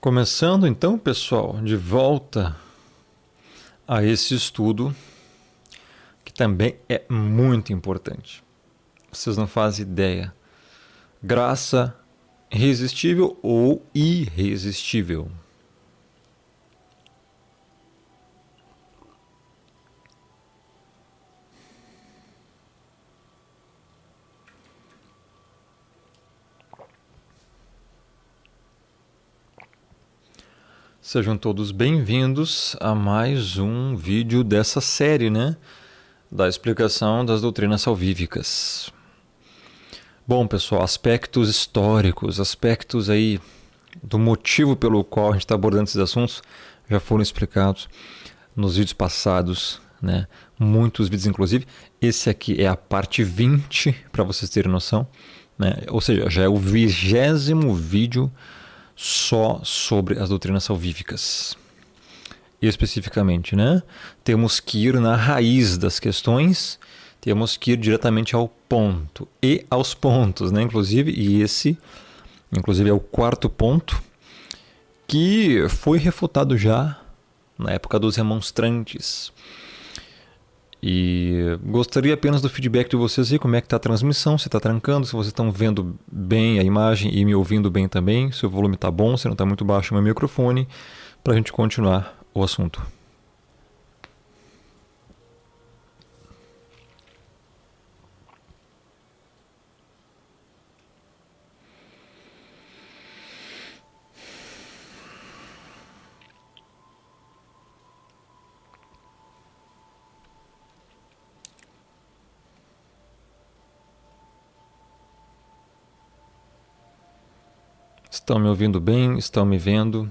Começando então, pessoal, de volta a esse estudo que também é muito importante. Vocês não fazem ideia. Graça irresistível ou irresistível? Sejam todos bem-vindos a mais um vídeo dessa série, né? Da explicação das doutrinas salvíficas. Bom, pessoal, aspectos históricos, aspectos aí do motivo pelo qual a gente está abordando esses assuntos já foram explicados nos vídeos passados, né? Muitos vídeos, inclusive. Esse aqui é a parte 20, para vocês terem noção, né? Ou seja, já é o 20º vídeo só sobre as doutrinas salvíficas. Especificamente, né? Temos que ir na raiz das questões, temos que ir diretamente ao ponto e aos pontos, né? Inclusive é o quarto ponto que foi refutado já na época dos remonstrantes. E gostaria apenas do feedback de vocês aí, como é que está a transmissão, se está trancando, se vocês estão vendo bem a imagem e me ouvindo bem também, se o volume está bom, se não está muito baixo o meu microfone, para a gente continuar o assunto. Estão me ouvindo bem? Estão me vendo?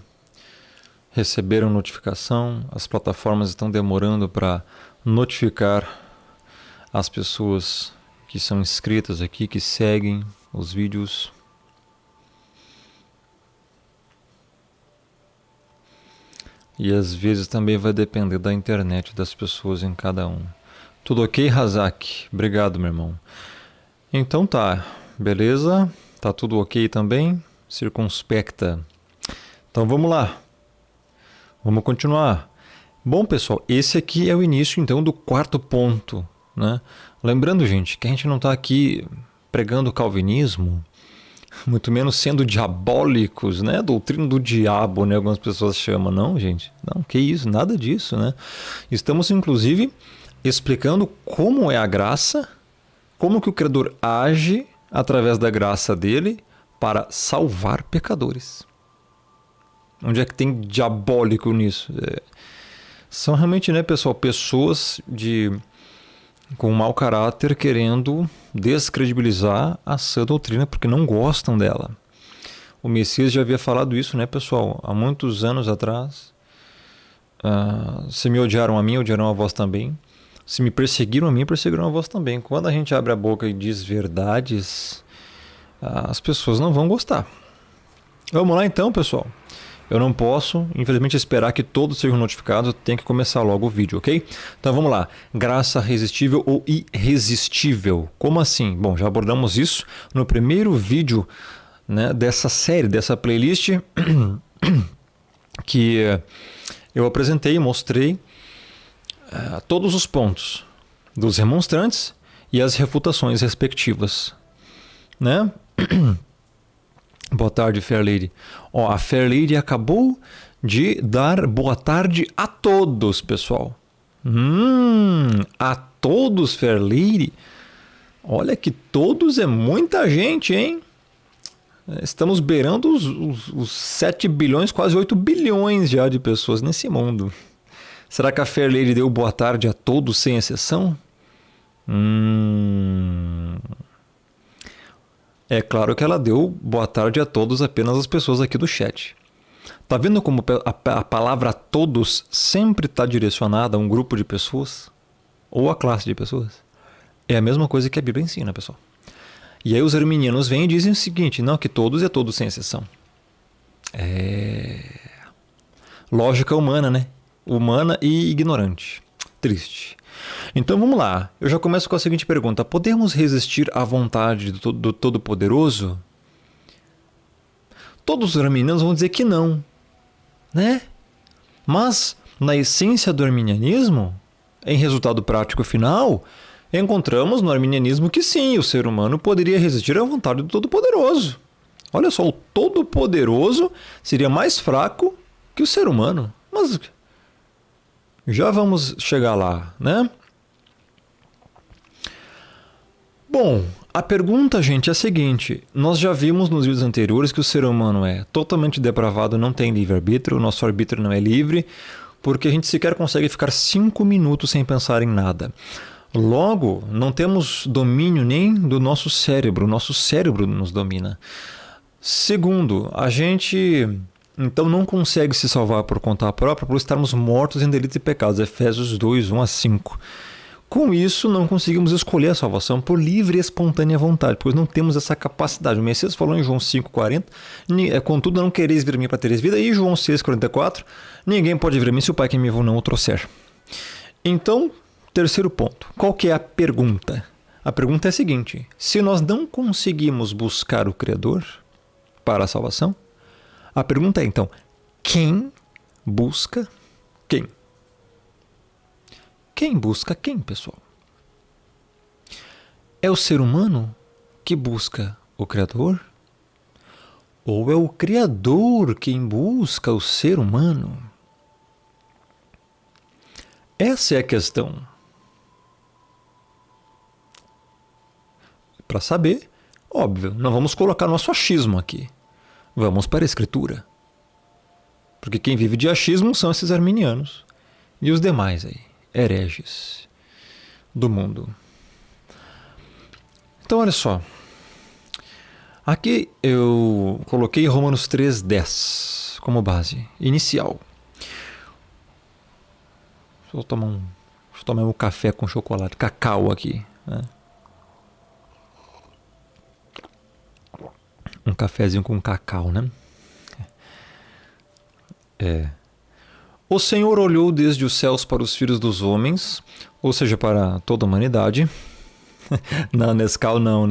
Receberam notificação? As plataformas estão demorando para notificar as pessoas que são inscritas aqui, que seguem os vídeos. E às vezes também vai depender da internet das pessoas em cada um. Tudo ok, Razak? Obrigado, meu irmão. Então tá, beleza? Tá tudo ok também? Circunspecta. Então vamos lá. Vamos continuar. Bom, pessoal, esse aqui é o início então do quarto ponto, né? Lembrando, gente, que a gente não está aqui pregando o calvinismo, muito menos sendo diabólicos, né? Doutrina do diabo, né? Algumas pessoas chamam. Não, gente. Não, que isso, nada disso, né? Estamos, inclusive, explicando como é a graça, como que o Criador age através da graça dele para salvar pecadores. Onde é que tem diabólico nisso? São realmente, né, pessoal, pessoas com mau caráter querendo descredibilizar a sã doutrina porque não gostam dela. O Messias já havia falado isso, né, pessoal, há muitos anos atrás. Se me odiaram a mim, odiarão a vós também. Se me perseguiram a mim, perseguirão a vós também. Quando a gente abre a boca e diz verdades, as pessoas não vão gostar. Vamos lá então, pessoal. Eu não posso, infelizmente, esperar que todos sejam notificados. Eu tenho que começar logo o vídeo, ok? Então vamos lá. Graça resistível ou irresistível? Como assim? Bom, já abordamos isso no primeiro vídeo, né, dessa série, dessa playlist que eu apresentei e mostrei todos os pontos dos remonstrantes e as refutações respectivas, né? Boa tarde, Fair Lady. A Fair Lady acabou de dar boa tarde a todos, pessoal. A todos, Fair Lady? Olha que todos é muita gente, hein? Estamos beirando os 7 bilhões, quase 8 bilhões já de pessoas nesse mundo. Será que a Fair Lady deu boa tarde a todos, sem exceção? É claro que ela deu boa tarde a todos, apenas as pessoas aqui do chat. Tá vendo como a palavra todos sempre está direcionada a um grupo de pessoas? Ou a classe de pessoas? É a mesma coisa que a Bíblia ensina, pessoal. E aí os arminianos vêm e dizem o seguinte, não, que todos é todos sem exceção. Lógica humana, né? Humana e ignorante. Triste. Então vamos lá, eu já começo com a seguinte pergunta: podemos resistir à vontade do Todo-Poderoso? Todos os arminianos vão dizer que não. né? Mas, na essência do arminianismo, em resultado prático final, encontramos no arminianismo que sim, o ser humano poderia resistir à vontade do Todo-Poderoso. Olha só, o Todo-Poderoso seria mais fraco que o ser humano. Mas já vamos chegar lá, né? Bom, a pergunta, gente, é a seguinte. Nós já vimos nos vídeos anteriores que o ser humano é totalmente depravado, não tem livre-arbítrio, o nosso arbítrio não é livre, porque a gente sequer consegue ficar 5 minutos sem pensar em nada. Logo, não temos domínio nem do nosso cérebro, o nosso cérebro nos domina. Segundo, a gente então não consegue se salvar por conta própria por estarmos mortos em delitos e pecados. Efésios 2, 1 a 5. Com isso, não conseguimos escolher a salvação por livre e espontânea vontade, pois não temos essa capacidade. O Messias falou em João 5,40, contudo não quereis vir a mim para teres vida, e João 6,44, ninguém pode vir a mim se o Pai que me enviou não o trouxer. Então, terceiro ponto, qual que é a pergunta? A pergunta é a seguinte, se nós não conseguimos buscar o Criador para a salvação, a pergunta é então, quem busca quem? Quem busca quem, pessoal? É o ser humano que busca o Criador? Ou é o Criador quem busca o ser humano? Essa é a questão. Para saber, óbvio, não vamos colocar nosso achismo aqui. Vamos para a Escritura. Porque quem vive de achismo são esses arminianos e os demais aí. Hereges do mundo. Então, olha só. Aqui eu coloquei Romanos 3,10 como base inicial. Deixa eu tomar um café com chocolate, cacau aqui, né? Um cafezinho com cacau, né? O Senhor olhou desde os céus para os filhos dos homens, ou seja, para toda a humanidade. Não, Nescau não,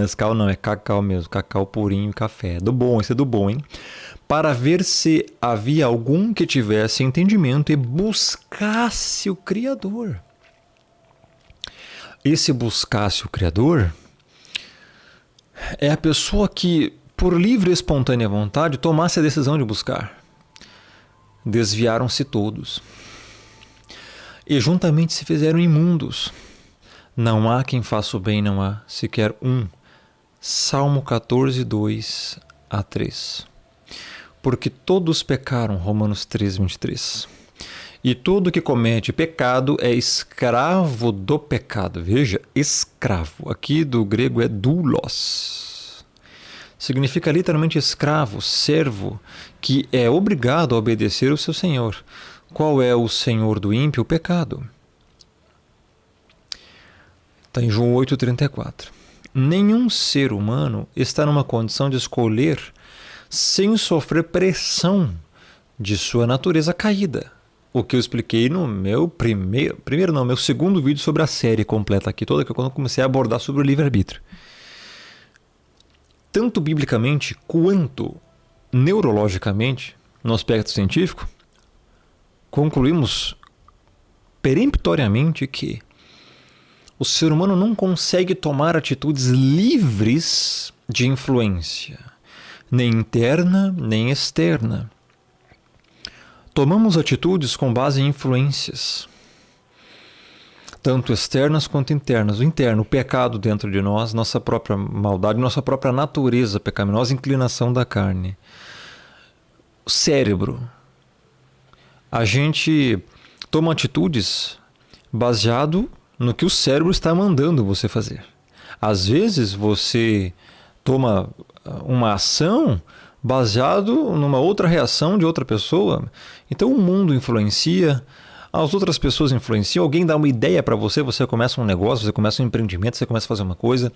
é cacau mesmo, cacau purinho, café. Do bom, esse é do bom, hein? Para ver se havia algum que tivesse entendimento e buscasse o Criador. Esse buscasse o Criador é a pessoa que, por livre e espontânea vontade, tomasse a decisão de buscar. Desviaram-se todos, e juntamente se fizeram imundos. Não há quem faça o bem, não há sequer um. Salmo 14, 2 a 3. Porque todos pecaram, Romanos 3, 23. E todo que comete pecado é escravo do pecado. Veja, escravo. Aqui do grego é doulos. Significa literalmente escravo, servo, que é obrigado a obedecer o seu senhor. Qual é o senhor do ímpio? O pecado. Está em João 8,34. Nenhum ser humano está numa condição de escolher sem sofrer pressão de sua natureza caída. O que eu expliquei no meu meu segundo vídeo sobre a série completa aqui toda, que é quando eu comecei a abordar sobre o livre-arbítrio. Tanto biblicamente quanto neurologicamente, no aspecto científico, concluímos peremptoriamente que o ser humano não consegue tomar atitudes livres de influência, nem interna, nem externa. Tomamos atitudes com base em influências, tanto externas quanto internas. O interno, o pecado dentro de nós, nossa própria maldade, nossa própria natureza pecaminosa, inclinação da carne. O cérebro. A gente toma atitudes baseado no que o cérebro está mandando você fazer. Às vezes você toma uma ação baseado numa outra reação de outra pessoa. Então o mundo influencia, as outras pessoas influenciam, alguém dá uma ideia para você, você começa um negócio, você começa um empreendimento, você começa a fazer uma coisa.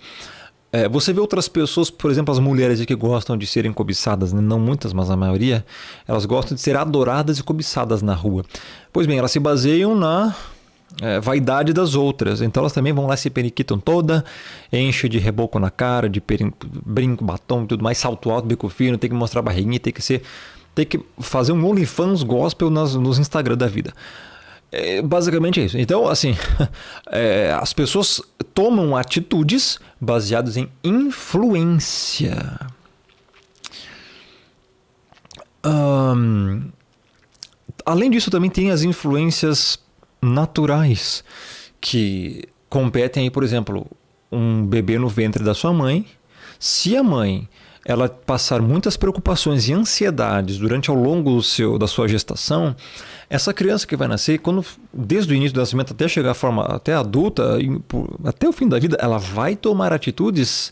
Você vê outras pessoas, por exemplo, as mulheres que gostam de serem cobiçadas, né? Não muitas, mas a maioria, elas gostam de ser adoradas e cobiçadas na rua. Pois bem, elas se baseiam na vaidade das outras, então elas também vão lá, se periquitam toda, enche de reboco na cara, de brinco, batom, tudo mais, salto alto, bico fino, tem que mostrar a barriguinha, tem que ser ter que fazer um OnlyFans gospel nos Instagram da vida. Basicamente é isso. Então, assim, as pessoas tomam atitudes baseadas em influência. Além disso, também tem as influências naturais que competem aí, por exemplo, um bebê no ventre da sua mãe. Se a mãe ela passar muitas preocupações e ansiedades durante ao longo da sua gestação, essa criança que vai nascer, desde o início do nascimento até chegar à forma até adulta, até o fim da vida, ela vai tomar atitudes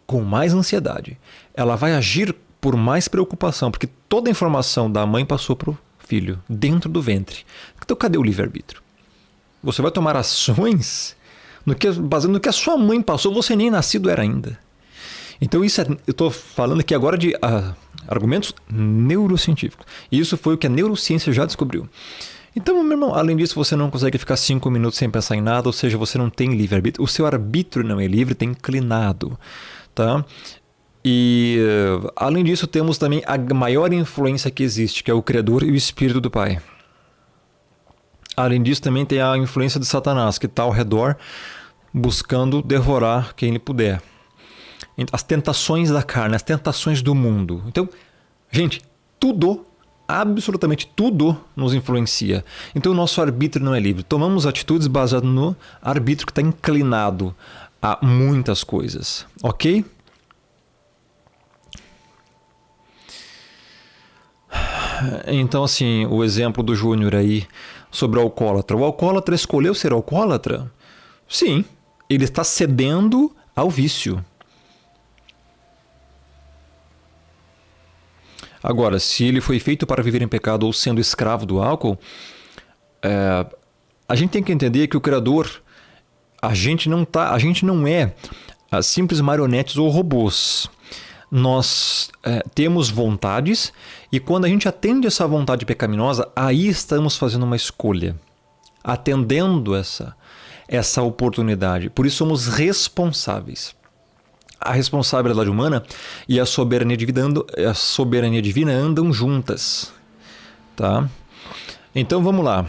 com mais ansiedade. Ela vai agir por mais preocupação, porque toda a informação da mãe passou para o filho, dentro do ventre. Então, cadê o livre-arbítrio? Você vai tomar ações baseado no que a sua mãe passou, você nem nascido era ainda. Então, eu estou falando aqui agora de argumentos neurocientíficos. E isso foi o que a neurociência já descobriu. Então, meu irmão, além disso, você não consegue ficar 5 minutos sem pensar em nada, ou seja, você não tem livre-arbítrio. O seu arbítrio não é livre, tem inclinado. Tá? E, além disso, temos também a maior influência que existe, que é o Criador e o Espírito do Pai. Além disso, também tem a influência de Satanás, que está ao redor buscando devorar quem ele puder. As tentações da carne, as tentações do mundo. Então, gente, tudo, absolutamente tudo nos influencia. Então, o nosso arbítrio não é livre. Tomamos atitudes baseadas no arbítrio que está inclinado a muitas coisas. Ok? Então, assim, o exemplo do Júnior aí sobre o alcoólatra. O alcoólatra escolheu ser alcoólatra? Sim, ele está cedendo ao vício. Agora, se ele foi feito para viver em pecado ou sendo escravo do álcool, a gente tem que entender que o Criador, a gente não é simples marionetes ou robôs. Nós temos vontades e quando a gente atende essa vontade pecaminosa, aí estamos fazendo uma escolha, atendendo essa oportunidade. Por isso somos responsáveis. A responsabilidade humana e a soberania divina andam juntas. Tá? Então vamos lá.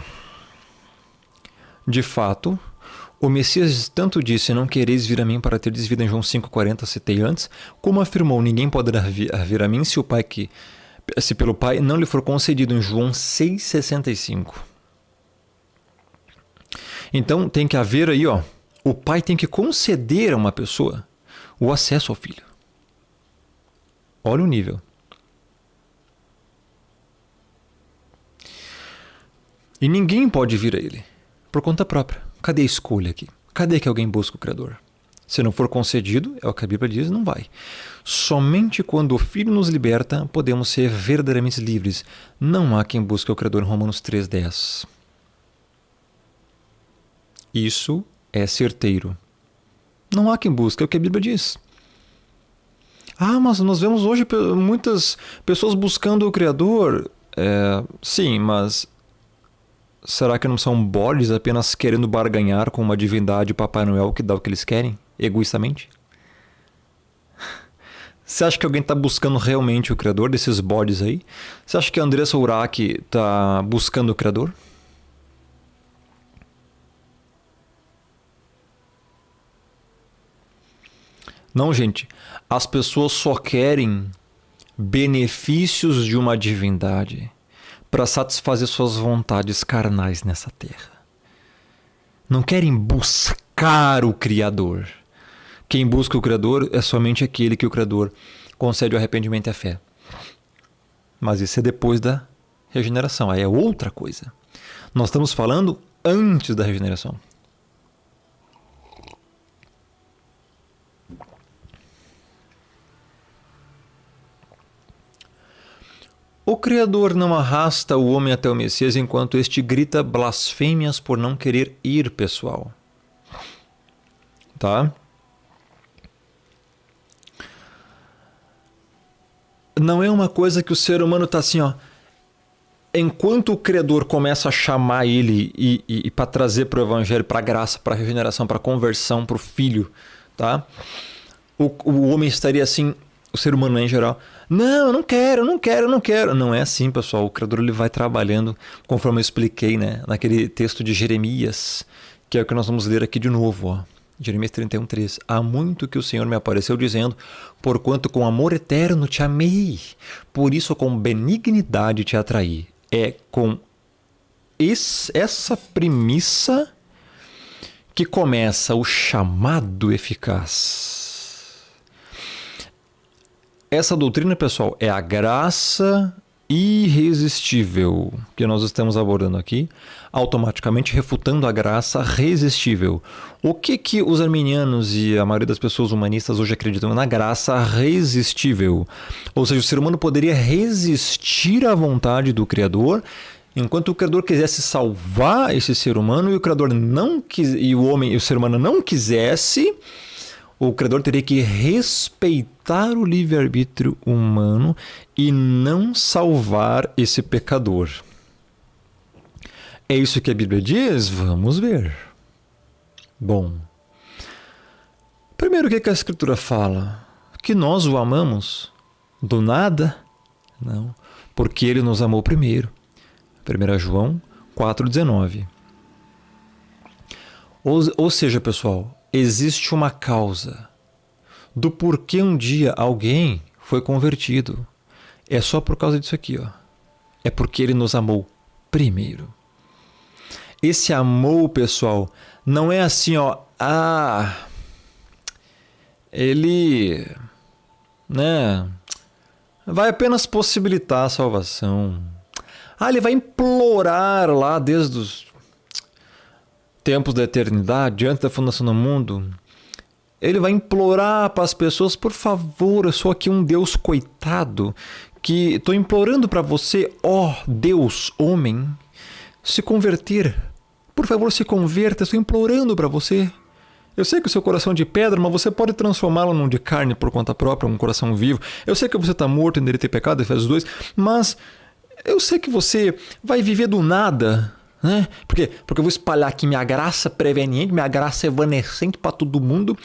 De fato, o Messias tanto disse, não quereis vir a mim para teres vida, em João 5,40, citei antes, como afirmou, ninguém poderá vir a mim se pelo Pai não lhe for concedido, em João 6,65. Então tem que haver aí, o Pai tem que conceder a uma pessoa o acesso ao Filho. Olha o nível. E ninguém pode vir a Ele por conta própria. Cadê a escolha aqui? Cadê que alguém busca o Criador? Se não for concedido, é o que a Bíblia diz, não vai. Somente quando o Filho nos liberta, podemos ser verdadeiramente livres. Não há quem busque o Criador, em Romanos 3,10. Isso é certeiro. Não há quem busque, é o que a Bíblia diz. Mas nós vemos hoje muitas pessoas buscando o Criador. Sim, mas será que não são bodes apenas querendo barganhar com uma divindade, o Papai Noel, que dá o que eles querem, egoístamente? Você acha que alguém está buscando realmente o Criador desses bodes aí? Você acha que a Andressa Urach está buscando o Criador? Não, gente. As pessoas só querem benefícios de uma divindade para satisfazer suas vontades carnais nessa terra. Não querem buscar o Criador. Quem busca o Criador é somente aquele que o Criador concede o arrependimento e a fé. Mas isso é depois da regeneração, aí é outra coisa. Nós estamos falando antes da regeneração. O Criador não arrasta o homem até o Messias enquanto este grita blasfêmias por não querer ir, pessoal. Tá? Não é uma coisa que o ser humano está assim, enquanto o Criador começa a chamar ele e para trazer para o Evangelho, para a graça, para a regeneração, para a conversão, para o Filho, tá? O homem estaria assim, o ser humano em geral, não, eu não quero, eu não quero, eu não quero. Não é assim, pessoal. O Criador ele vai trabalhando, conforme eu expliquei, né? Naquele texto de Jeremias, que é o que nós vamos ler aqui de novo, ó. Jeremias 31:3. Há muito que o Senhor me apareceu dizendo, porquanto com amor eterno te amei, por isso com benignidade te atraí. É com essa premissa que começa o chamado eficaz. Essa doutrina, pessoal, é a graça irresistível que nós estamos abordando aqui, automaticamente refutando a graça resistível. O que os arminianos e a maioria das pessoas humanistas hoje acreditam na graça resistível? Ou seja, o ser humano poderia resistir à vontade do Criador, enquanto o Criador quisesse salvar esse ser humano e o Criador não e o homem e o ser humano não quisesse, o Criador teria que respeitar o livre-arbítrio humano e não salvar esse pecador. É isso que a Bíblia diz? Vamos ver. Bom, primeiro o que a Escritura fala? Que nós o amamos do nada? Não, porque ele nos amou primeiro. 1 João 4,19. Ou seja, pessoal, existe uma causa do porquê um dia alguém foi convertido. É só por causa disso aqui, ó. É porque ele nos amou primeiro. Esse amor, pessoal, não é assim, ó, ele, né, vai apenas possibilitar a salvação. Ele vai implorar lá desde os tempos da eternidade, antes da fundação do mundo. Ele vai implorar para as pessoas, por favor, eu sou aqui um Deus coitado, que estou implorando para você, ó Deus, homem, se converter. Por favor, se converta, estou implorando para você. Eu sei que o seu coração é de pedra, mas você pode transformá-lo num de carne por conta própria, um coração vivo. Eu sei que você está morto em ter pecado, Efésios 2, mas eu sei que você vai viver do nada, né? Por quê? Porque eu vou espalhar aqui minha graça preveniente, minha graça evanescente para todo mundo,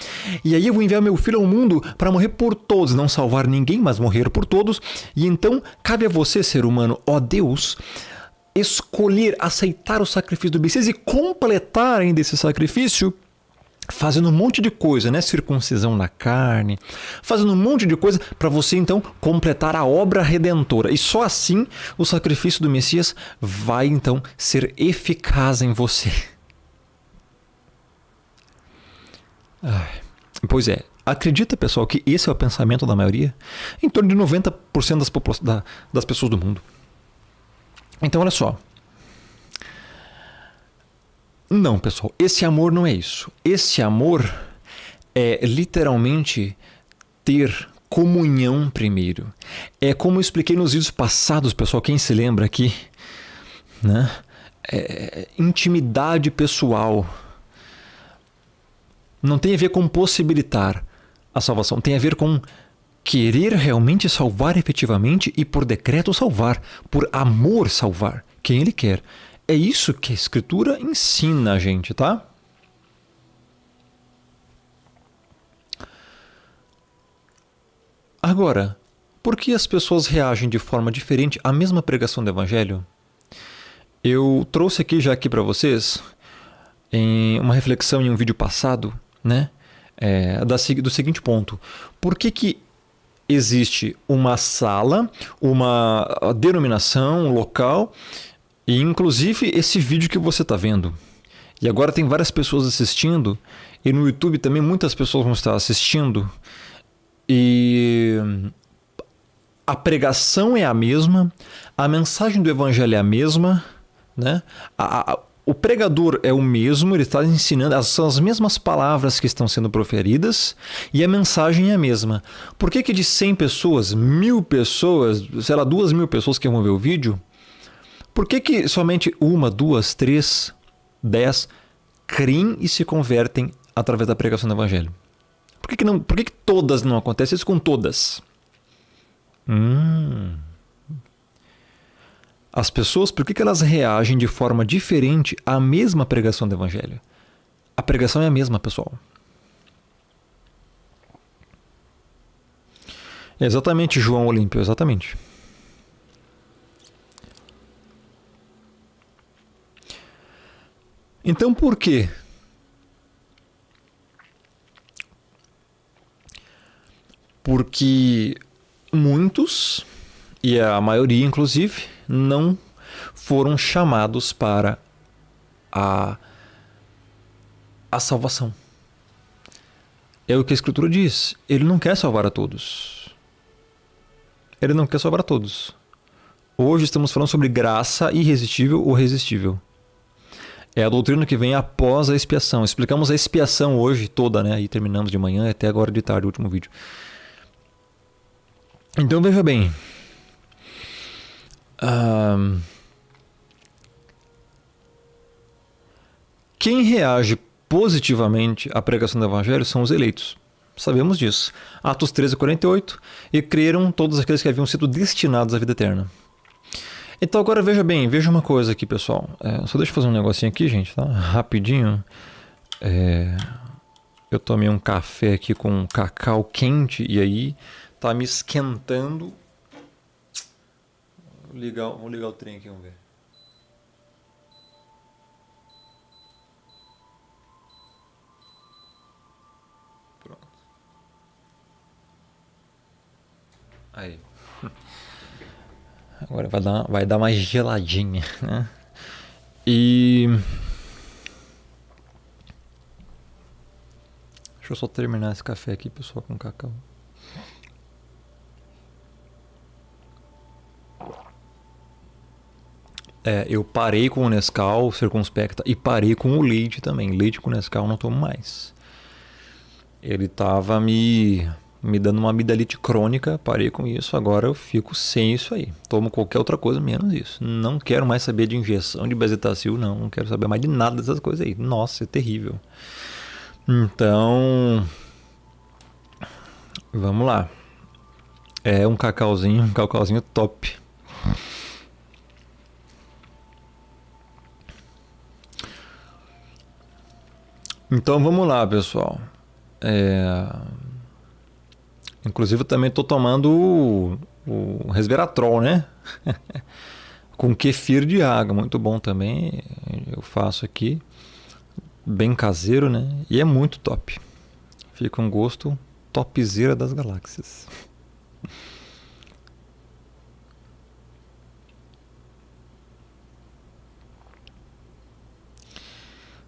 e aí eu vou enviar meu filho ao mundo para morrer por todos, não salvar ninguém, mas morrer por todos. E então cabe a você, ser humano, ó Deus, escolher, aceitar o sacrifício do Messias e completar ainda esse sacrifício fazendo um monte de coisa, né? Circuncisão na carne, fazendo um monte de coisa para você então completar a obra redentora. E só assim o sacrifício do Messias vai então ser eficaz em você. Pois é, acredita, pessoal, que esse é o pensamento da maioria? Em torno de 90% das pessoas do mundo. Então, olha só. Não, pessoal, esse amor não é isso. Esse amor é literalmente ter comunhão primeiro. É como eu expliquei nos vídeos passados, pessoal, quem se lembra aqui, né? Intimidade pessoal. Não tem a ver com possibilitar a salvação, tem a ver com querer realmente salvar efetivamente e por decreto salvar, por amor salvar quem ele quer. É isso que a Escritura ensina a gente, tá? Agora, por que as pessoas reagem de forma diferente à mesma pregação do Evangelho? Eu trouxe aqui para vocês em uma reflexão em um vídeo passado, né? Do seguinte ponto. Por que existe uma sala, uma denominação, um local, e inclusive esse vídeo que você está vendo? E agora tem várias pessoas assistindo, e no YouTube também muitas pessoas vão estar assistindo, e a pregação é a mesma, a mensagem do Evangelho é a mesma, né? O pregador é o mesmo, ele está ensinando, são as mesmas palavras que estão sendo proferidas e a mensagem é a mesma. Por que de 100 pessoas, 1000 pessoas, sei lá, 2000 pessoas que vão ver o vídeo, por que somente 1, 2, 3, 10 creem e se convertem através da pregação do Evangelho? Por que todas não acontecem isso com todas? As pessoas, por que elas reagem de forma diferente à mesma pregação do Evangelho? A pregação é a mesma, pessoal. Exatamente, João Olímpio, exatamente. Então por quê? Porque muitos, e a maioria inclusive, não foram chamados para a salvação. É o que a Escritura diz. Ele não quer salvar a todos. Ele não quer salvar a todos. Hoje estamos falando sobre graça irresistível ou resistível. É a doutrina que vem após a expiação. Explicamos a expiação hoje toda, né? Aí terminamos de manhã até agora de tarde, o último vídeo. Então veja bem. Quem reage positivamente à pregação do Evangelho são os eleitos. Sabemos disso. Atos 13:48. E creram todos aqueles que haviam sido destinados à vida eterna. Então agora veja bem, veja uma coisa aqui, pessoal. Só deixa eu fazer um negocinho aqui, gente, tá? Rapidinho. Eu tomei um café aqui com cacau quente e aí tá me esquentando. Vou ligar o trem aqui, vamos ver. Pronto. Aí. Agora vai dar mais geladinha, né? E deixa eu só terminar esse café aqui, pessoal, com cacau. Eu parei com o Nescau, circunspecta, e parei com o leite também. Leite com Nescau não tomo mais. Ele tava me dando uma amidalite crônica, parei com isso, agora eu fico sem isso aí. Tomo qualquer outra coisa menos isso. Não quero mais saber de injeção de bezetacil, não quero saber mais de nada dessas coisas aí. Nossa, é terrível. Então, vamos lá. É um cacauzinho top. Então vamos lá, pessoal. Inclusive eu também estou tomando o resveratrol, né? Com kefir de água, muito bom também. Eu faço aqui, bem caseiro, né? E é muito top. Fica um gosto topzera das galáxias.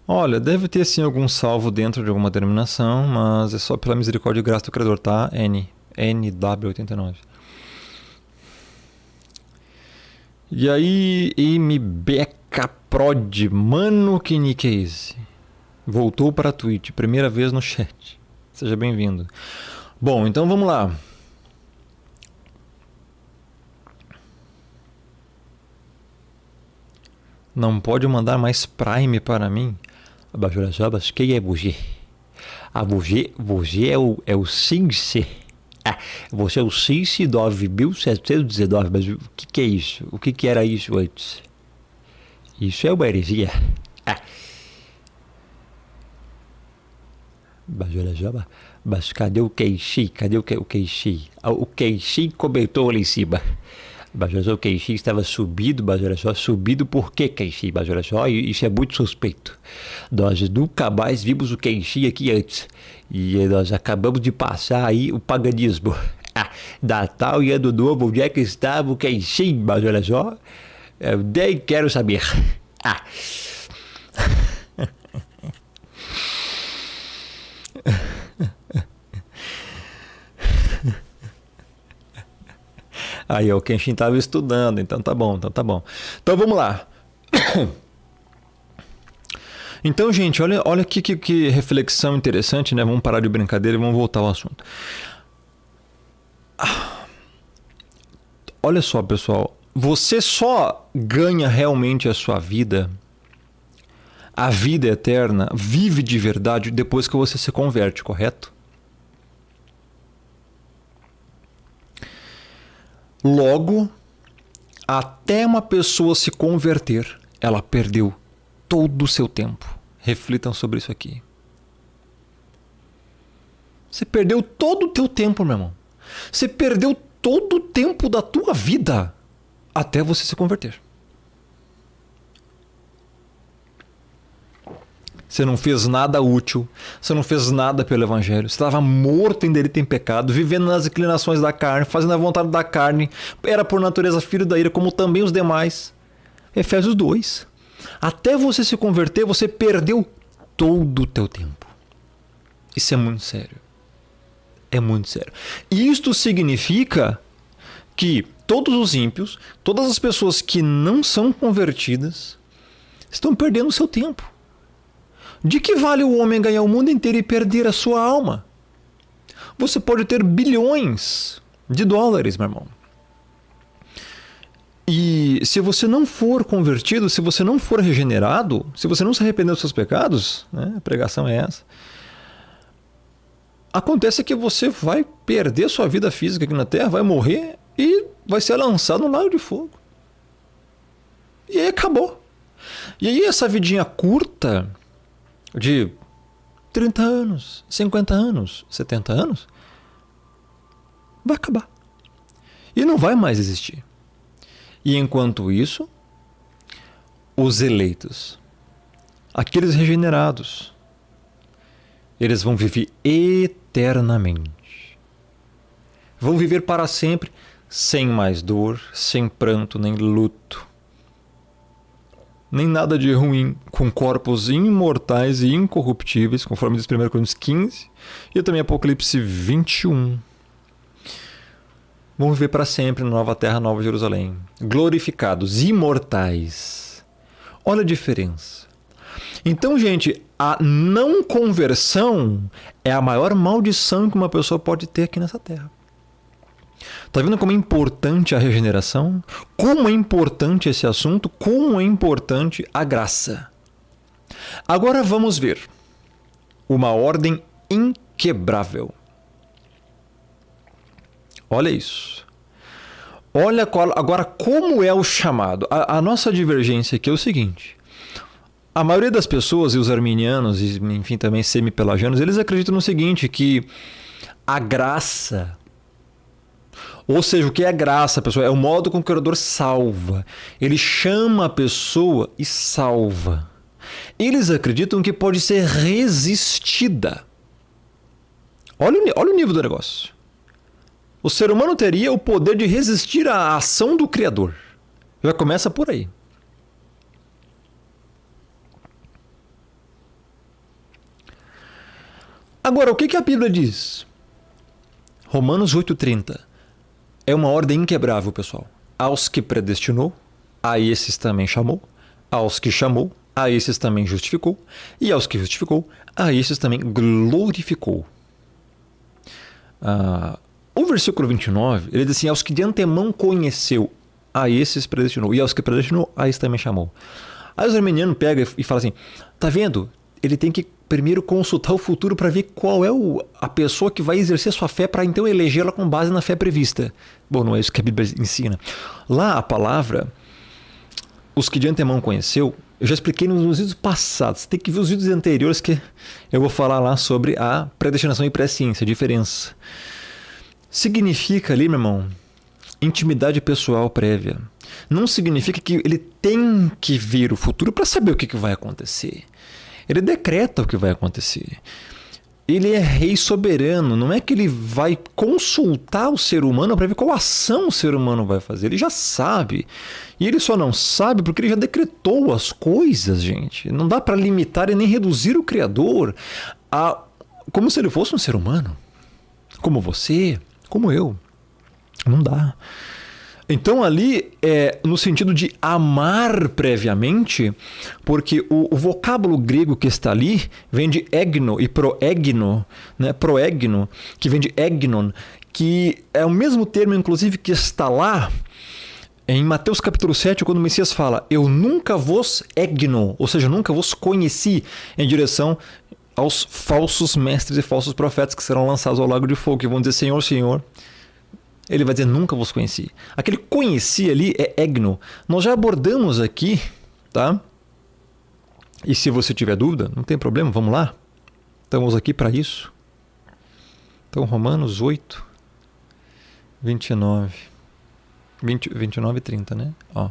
Olha, deve ter sim algum salvo dentro de alguma denominação, mas é só pela misericórdia e graça do Criador, tá? NW89. E aí, MBK Prod, mano, que nick é esse? Voltou para a Twitch, primeira vez no chat. Seja bem-vindo. Bom, então vamos lá. Não pode mandar mais Prime para mim? Bajorajabas, quem é você? Você é o Cince. Você é o Cince 9719, mas o que é isso? O que era isso antes? Isso é uma heresia. Bajorajaba, mas cadê o Keishi? Cadê o Keishi? O Keishi comentou ali em cima. Bajorajó, o Keishi estava subido, Bajorajó, subido por que Keishi? Bajorajó, isso é muito suspeito. Nós nunca mais vimos o Keishi aqui antes. E nós acabamos de passar aí o paganismo. Natal e Ano Novo, onde é que estava o Keishi, Bajorajó? Eu nem quero saber. Aí o Kenshin estava estudando, então tá bom. Então vamos lá. Então, gente, olha que reflexão interessante, né? Vamos parar de brincadeira e vamos voltar ao assunto. Olha só, pessoal. Você só ganha realmente a sua vida, a vida eterna, vive de verdade depois que você se converte, correto? Logo, até uma pessoa se converter, ela perdeu todo o seu tempo. Reflitam sobre isso aqui. Você perdeu todo o teu tempo, meu irmão. Você perdeu todo o tempo da tua vida até você se converter. Você não fez nada útil, você não fez nada pelo evangelho, você estava morto em delito e em pecado, vivendo nas inclinações da carne, fazendo a vontade da carne, era por natureza filho da ira, como também os demais. Efésios 2. Até você se converter, você perdeu todo o teu tempo. Isso é muito sério. É muito sério. E isto significa que todos os ímpios, todas as pessoas que não são convertidas, estão perdendo o seu tempo. De que vale o homem ganhar o mundo inteiro e perder a sua alma? Você pode ter bilhões de dólares, meu irmão. E se você não for convertido, se você não for regenerado, se você não se arrepender dos seus pecados, né, a pregação é essa, acontece que você vai perder sua vida física aqui na Terra, vai morrer e vai ser lançado no lago de fogo. E aí acabou. E aí essa vidinha curta de 30 anos, 50 anos, 70 anos, vai acabar. E não vai mais existir. E enquanto isso, os eleitos, aqueles regenerados, eles vão viver eternamente. Vão viver para sempre, sem mais dor, sem pranto, nem luto, nem nada de ruim, com corpos imortais e incorruptíveis, conforme diz 1 Coríntios 15 e também Apocalipse 21. Vão viver para sempre na nova terra, nova Jerusalém, glorificados, imortais. Olha a diferença. Então, gente, a não conversão é a maior maldição que uma pessoa pode ter aqui nessa terra. Está vendo como é importante a regeneração? Como é importante esse assunto? Como é importante a graça? Agora vamos ver uma ordem inquebrável. Olha isso. Olha agora como é o chamado. A nossa divergência aqui é o seguinte. A maioria das pessoas, e os arminianos, e enfim também semi-pelagianos, eles acreditam no seguinte, que a graça, ou seja, o que é graça, pessoal, é o modo com que o Criador salva. Ele chama a pessoa e salva. Eles acreditam que pode ser resistida. Olha o nível do negócio. O ser humano teria o poder de resistir à ação do Criador. Já começa por aí. Agora, o que a Bíblia diz? Romanos 8,30. É uma ordem inquebrável, pessoal. Aos que predestinou, a esses também chamou. Aos que chamou, a esses também justificou. E aos que justificou, a esses também glorificou. O versículo 29, ele diz assim, aos que de antemão conheceu, a esses predestinou. E aos que predestinou, a esses também chamou. Aí os arminianos pegam e falam assim, tá vendo? Ele tem que primeiro consultar o futuro para ver qual é a pessoa que vai exercer sua fé para então elegê-la com base na fé prevista. Bom, não é isso que a Bíblia ensina. Lá a palavra, os que de antemão conheceu, eu já expliquei nos vídeos passados. Você tem que ver os vídeos anteriores que eu vou falar lá sobre a predestinação e presciência, a diferença. Significa ali, meu irmão, intimidade pessoal prévia. Não significa que ele tem que ver o futuro para saber o que vai acontecer. Ele decreta o que vai acontecer. Ele é rei soberano. Não é que ele vai consultar o ser humano para ver qual ação o ser humano vai fazer. Ele já sabe. E ele só não sabe porque ele já decretou as coisas, gente. Não dá para limitar e nem reduzir o Criador como se ele fosse um ser humano. Como você, como eu. Não dá. Então ali é no sentido de amar previamente, porque o vocábulo grego que está ali vem de egno e proegno, né? Proegno, que vem de egnon, que é o mesmo termo inclusive que está lá em Mateus capítulo 7, quando o Messias fala, eu nunca vos egno, ou seja, nunca vos conheci, em direção aos falsos mestres e falsos profetas que serão lançados ao lago de fogo, que vão dizer Senhor, Senhor. Ele vai dizer, nunca vos conheci. Aquele conheci ali é egno. Nós já abordamos aqui, tá? E se você tiver dúvida, não tem problema, vamos lá. Estamos aqui para isso. Então, Romanos 8. 29. 29 e 30, né? Ó.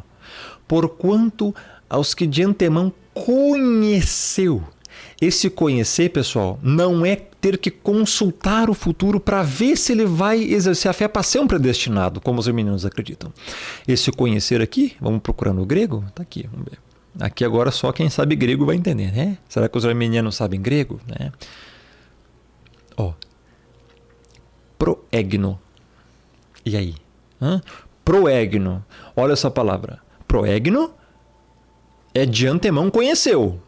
Porquanto aos que de antemão conheceu. Esse conhecer, pessoal, não é ter que consultar o futuro para ver se ele vai exercer a fé para ser um predestinado, como os meninos acreditam. Esse conhecer aqui, vamos procurar no grego? Tá aqui, vamos ver. Aqui agora só quem sabe grego vai entender, né? Será que os armenianos sabem grego? Né? Ó, proegno. E aí? Proegno. Olha essa palavra. Proegno é de antemão conheceu.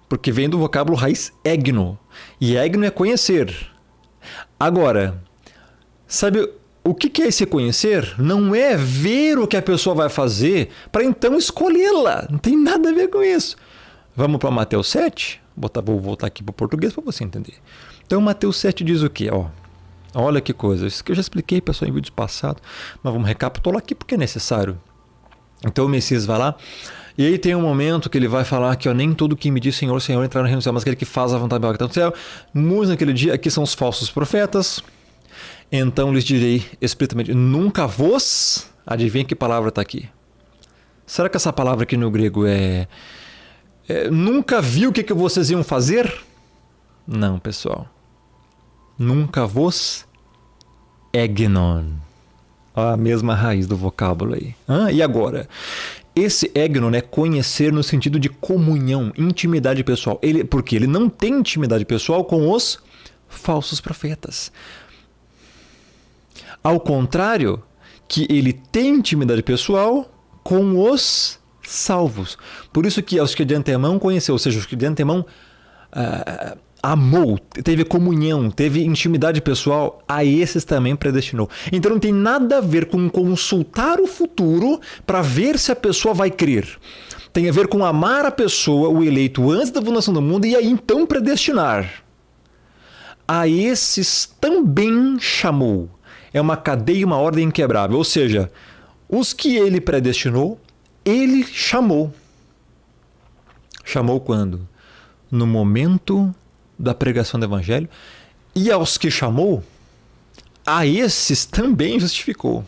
Porque vem do vocábulo raiz egno. E egno é conhecer. Agora, sabe o que é esse conhecer? Não é ver o que a pessoa vai fazer para então escolhê-la. Não tem nada a ver com isso. Vamos para Mateus 7? Vou voltar aqui para o português para você entender. Então, Mateus 7 diz o quê? Ó, olha que coisa. Isso que eu já expliquei, pessoal, em vídeos passados. Mas vamos recapitular aqui porque é necessário. Então, o Messias vai lá. E aí tem um momento que ele vai falar que nem todo que me diz Senhor, Senhor entrar no reino do céu, mas aquele que faz a vontade do Pai que está no céu. Muitos naquele dia, aqui são os falsos profetas. Então lhes direi explicitamente, nunca vos... Adivinha que palavra está aqui? Será que essa palavra aqui no grego nunca viu o que vocês iam fazer? Não, pessoal. Nunca vos egnon. A mesma raiz do vocábulo aí. E agora? Esse egnon é conhecer no sentido de comunhão, intimidade pessoal. Porque ele não tem intimidade pessoal com os falsos profetas. Ao contrário, que ele tem intimidade pessoal com os salvos. Por isso que aos que de antemão conheceu, ou seja, os que de antemão amou, teve comunhão, teve intimidade pessoal, a esses também predestinou. Então não tem nada a ver com consultar o futuro para ver se a pessoa vai crer. Tem a ver com amar a pessoa, o eleito, antes da fundação do mundo e aí então predestinar. A esses também chamou. É uma cadeia e uma ordem inquebrável. Ou seja, os que ele predestinou, ele chamou. Chamou quando? No momento da pregação do evangelho. E aos que chamou, a esses também justificou.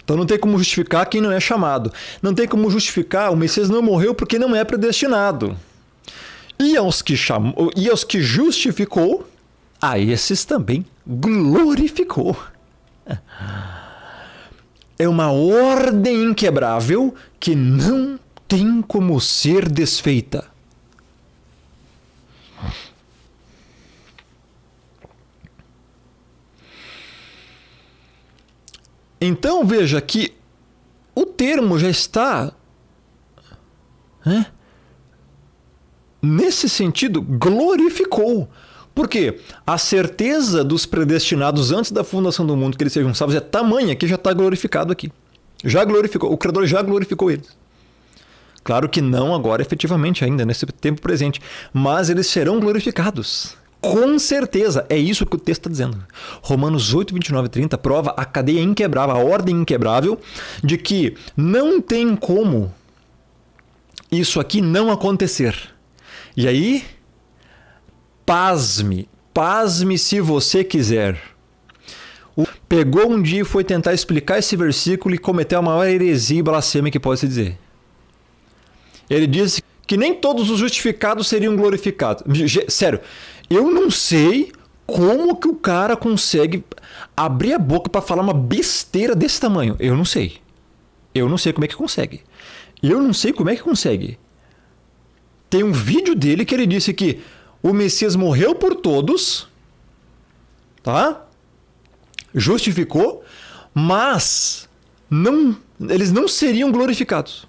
Então não tem como justificar quem não é chamado. Não tem como justificar o Messias não morreu porque não é predestinado. E aos que chamou, e aos que justificou, a esses também glorificou. É uma ordem inquebrável que não tem como ser desfeita. Então veja que o termo já está, nesse sentido, glorificou. Por quê? A certeza dos predestinados antes da fundação do mundo que eles sejam salvos é tamanha que já está glorificado aqui. Já glorificou, o Criador já glorificou eles. Claro que não agora efetivamente ainda, nesse tempo presente, mas eles serão glorificados. Com certeza, é isso que o texto está dizendo. Romanos 8, 29 e 30 prova a cadeia inquebrável, a ordem inquebrável de que não tem como isso aqui não acontecer. E aí... Pasme se você quiser. Pegou um dia e foi tentar explicar esse versículo e cometeu a maior heresia e blasfêmia que pode se dizer. Ele disse que nem todos os justificados seriam glorificados. Sério, eu não sei como que o cara consegue abrir a boca para falar uma besteira desse tamanho. Eu não sei. Eu não sei como é que consegue. Eu não sei como é que consegue. Tem um vídeo dele que ele disse que o Messias morreu por todos, tá? Justificou, mas eles não seriam glorificados.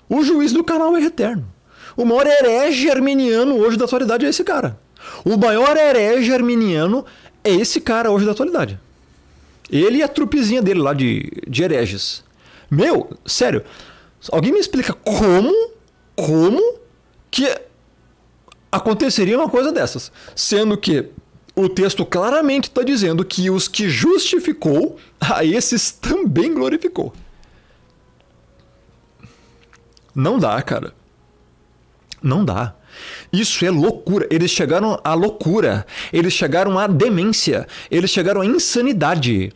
O juiz do canal é eterno. O maior herege arminiano hoje da atualidade é esse cara. O maior herege arminiano é esse cara hoje da atualidade. Ele e a trupezinha dele lá de hereges. Meu, sério... Alguém me explica como que aconteceria uma coisa dessas? Sendo que o texto claramente está dizendo que os que justificou, a esses também glorificou. Não dá, cara. Não dá. Isso é loucura. Eles chegaram à loucura. Eles chegaram à demência. Eles chegaram à insanidade.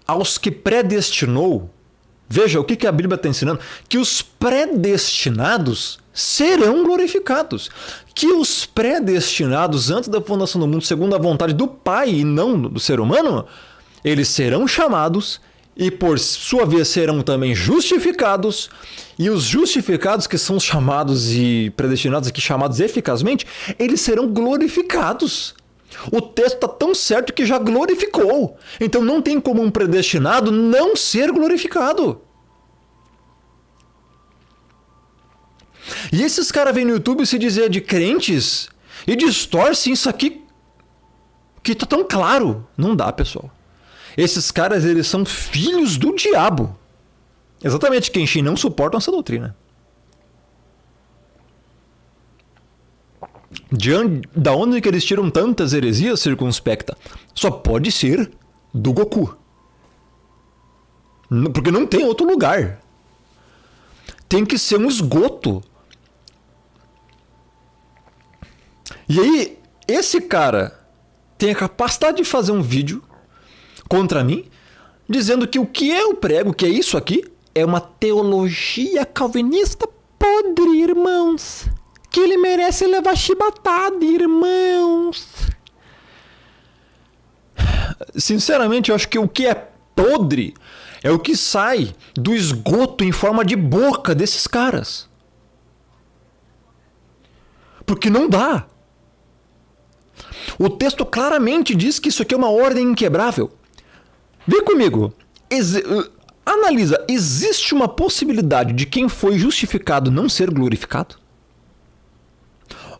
Aos que predestinou. Veja o que a Bíblia está ensinando. Que os predestinados serão glorificados. Que os predestinados antes da fundação do mundo, segundo a vontade do Pai e não do ser humano, eles serão chamados e por sua vez serão também justificados. E os justificados, que são chamados e predestinados aqui, chamados eficazmente, eles serão glorificados. O texto está tão certo que já glorificou. Então não tem como um predestinado não ser glorificado. E esses caras vêm no YouTube se dizer de crentes e distorcem isso aqui que está tão claro. Não dá, pessoal. Esses caras, eles são filhos do diabo. Exatamente, Kenshin, não suportam essa doutrina. Da onde que eles tiram tantas heresias circunspecta? Só pode ser do Goku. Porque não tem outro lugar. Tem que ser um esgoto. E aí, esse cara tem a capacidade de fazer um vídeo contra mim, dizendo que o que eu prego, que é isso aqui, é uma teologia calvinista podre, irmãos. Que ele merece levar chibatada, irmãos. Sinceramente, eu acho que o que é podre é o que sai do esgoto em forma de boca desses caras. Porque não dá. O texto claramente diz que isso aqui é uma ordem inquebrável. Vê comigo. Analisa. Existe uma possibilidade de quem foi justificado não ser glorificado?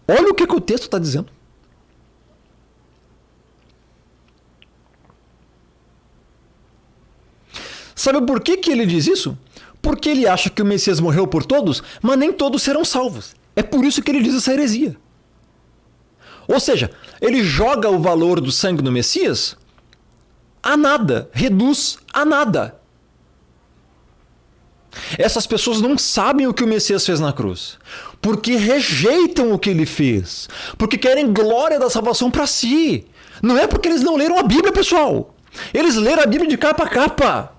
Olha o que o texto está dizendo. Sabe por que ele diz isso? Porque ele acha que o Messias morreu por todos, mas nem todos serão salvos. É por isso que ele diz essa heresia. Ou seja, ele joga o valor do sangue do Messias a nada, reduz a nada. Essas pessoas não sabem o que o Messias fez na cruz, porque rejeitam o que ele fez, porque querem glória da salvação para si. Não é porque eles não leram a Bíblia, pessoal. Eles leram a Bíblia de capa a capa.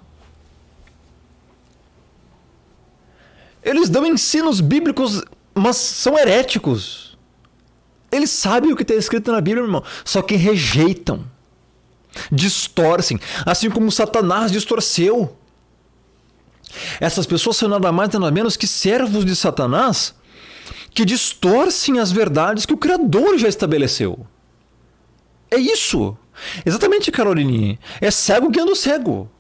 Eles dão ensinos bíblicos, mas são heréticos. Eles sabem o que está escrito na Bíblia, irmão, só que rejeitam, distorcem, assim como Satanás distorceu. Essas pessoas são nada mais nada menos que servos de Satanás que distorcem as verdades que o Criador já estabeleceu. É isso. Exatamente, Caroline. É cego guiando cego.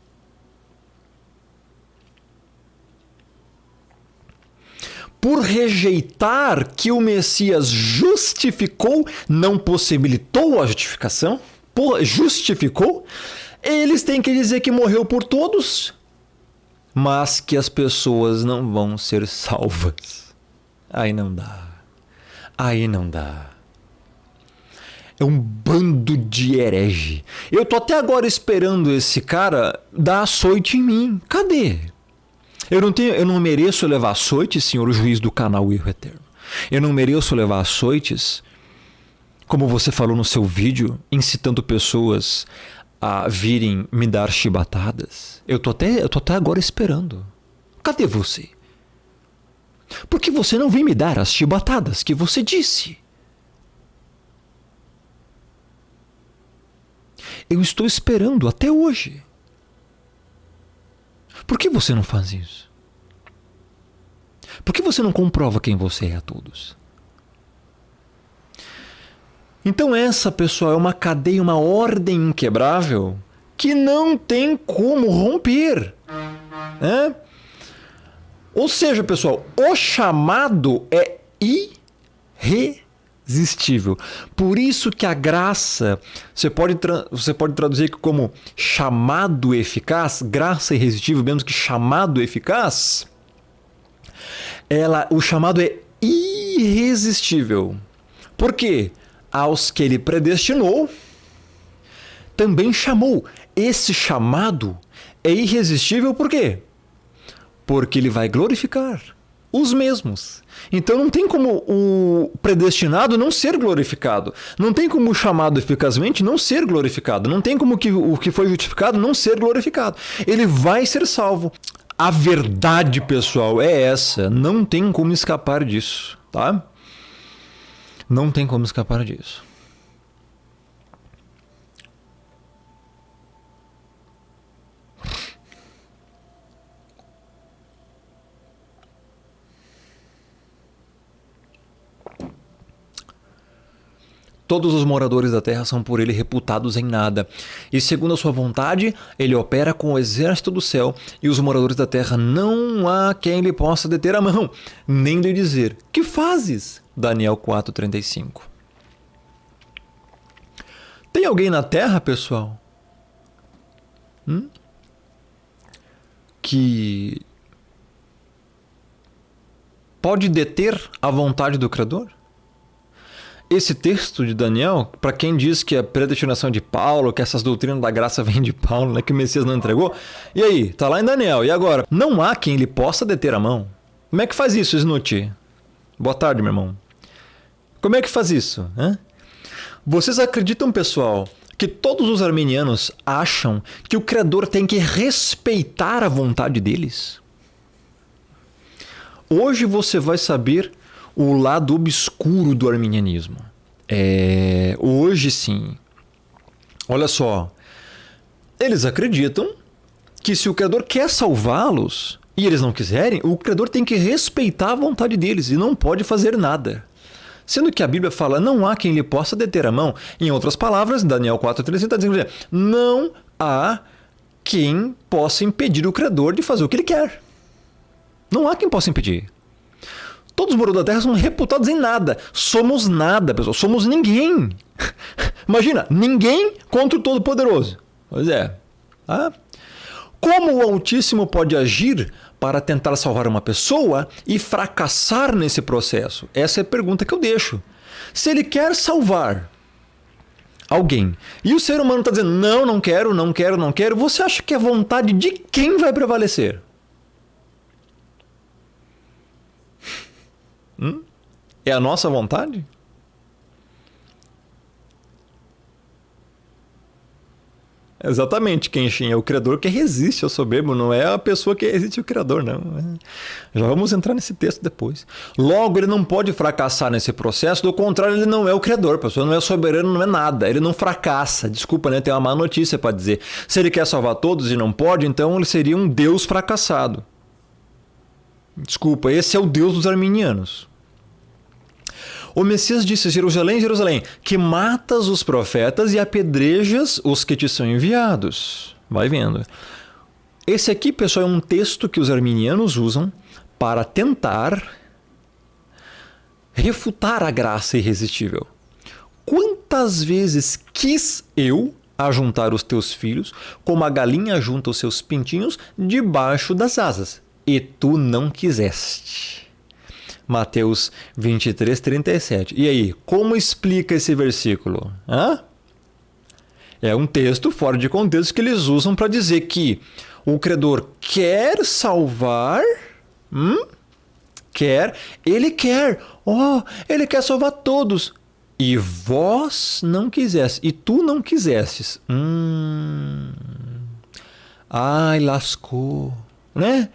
Por rejeitar que o Messias justificou, não possibilitou a justificação, justificou, eles têm que dizer que morreu por todos, mas que as pessoas não vão ser salvas. Aí não dá. Aí não dá. É um bando de herege. Eu tô até agora esperando esse cara dar açoite em mim. Cadê? Eu não mereço levar açoites, senhor juiz do canal Erro Eterno. Eu não mereço levar açoites, como você falou no seu vídeo, incitando pessoas a virem me dar chibatadas. Eu tô até agora esperando. Cadê você? Por que você não vem me dar as chibatadas que você disse? Eu estou esperando até hoje. Por que você não faz isso? Por que você não comprova quem você é a todos? Então essa, pessoal, é uma cadeia, uma ordem inquebrável que não tem como romper. Né? Ou seja, pessoal, o chamado é irresistível. Por isso que a graça, você pode traduzir como chamado eficaz, graça irresistível, mesmo que chamado eficaz, o chamado é irresistível. Por quê? Aos que ele predestinou, também chamou. Esse chamado é irresistível por quê? Porque ele vai glorificar os mesmos. Então não tem como o predestinado não ser glorificado. Não tem como o chamado eficazmente não ser glorificado. Não tem como o que foi justificado não ser glorificado. Ele vai ser salvo. A verdade, pessoal, é essa. Não tem como escapar disso, tá? Não tem como escapar disso. Todos os moradores da terra são por ele reputados em nada. E segundo a sua vontade, ele opera com o exército do céu, e os moradores da terra não há quem lhe possa deter a mão, nem lhe dizer: que fazes? Daniel 4:35. Tem alguém na terra, pessoal, que pode deter a vontade do Criador? Esse texto de Daniel, para quem diz que a predestinação é de Paulo, que essas doutrinas da graça vêm de Paulo, né, que o Messias não entregou, e aí, tá lá em Daniel, e agora? Não há quem lhe possa deter a mão. Como é que faz isso, Snuti? Boa tarde, meu irmão. Como é que faz isso? Vocês acreditam, pessoal, que todos os arminianos acham que o Criador tem que respeitar a vontade deles? Hoje você vai saber o lado obscuro do arminianismo. Hoje sim. Olha só. Eles acreditam que se o Criador quer salvá-los e eles não quiserem, o Criador tem que respeitar a vontade deles e não pode fazer nada. Sendo que a Bíblia fala: não há quem lhe possa deter a mão. Em outras palavras, Daniel 4:13 está dizendo: não há quem possa impedir o Criador de fazer o que ele quer. Não há quem possa impedir. Todos os moradores da terra são reputados em nada. Somos nada, pessoal. Somos ninguém. Imagina, ninguém contra o Todo-Poderoso. Pois é. Como o Altíssimo pode agir para tentar salvar uma pessoa e fracassar nesse processo? Essa é a pergunta que eu deixo. Se ele quer salvar alguém e o ser humano está dizendo: não, não quero, não quero, não quero, você acha que a vontade de quem vai prevalecer? É a nossa vontade? Exatamente, Kenshin, é o Criador que resiste ao soberbo, não é a pessoa que resiste ao Criador, não. Já vamos entrar nesse texto depois. Logo, ele não pode fracassar nesse processo, do contrário, ele não é o Criador, a pessoa não é soberano, não é nada, ele não fracassa. Desculpa, né? Tem uma má notícia para dizer. Se ele quer salvar todos e não pode, então ele seria um Deus fracassado. Desculpa, esse é o Deus dos arminianos. O Messias disse: Jerusalém, Jerusalém, que matas os profetas e apedrejas os que te são enviados. Vai vendo. Esse aqui, pessoal, é um texto que os arminianos usam para tentar refutar a graça irresistível. Quantas vezes quis eu ajuntar os teus filhos, como a galinha junta os seus pintinhos debaixo das asas, e tu não quiseste. Mateus 23:37. E aí, como explica esse versículo? É um texto fora de contexto que eles usam para dizer que o Criador quer salvar, ele quer salvar todos. E vós não quisestes, e tu não quisestes. Ai, lascou, né?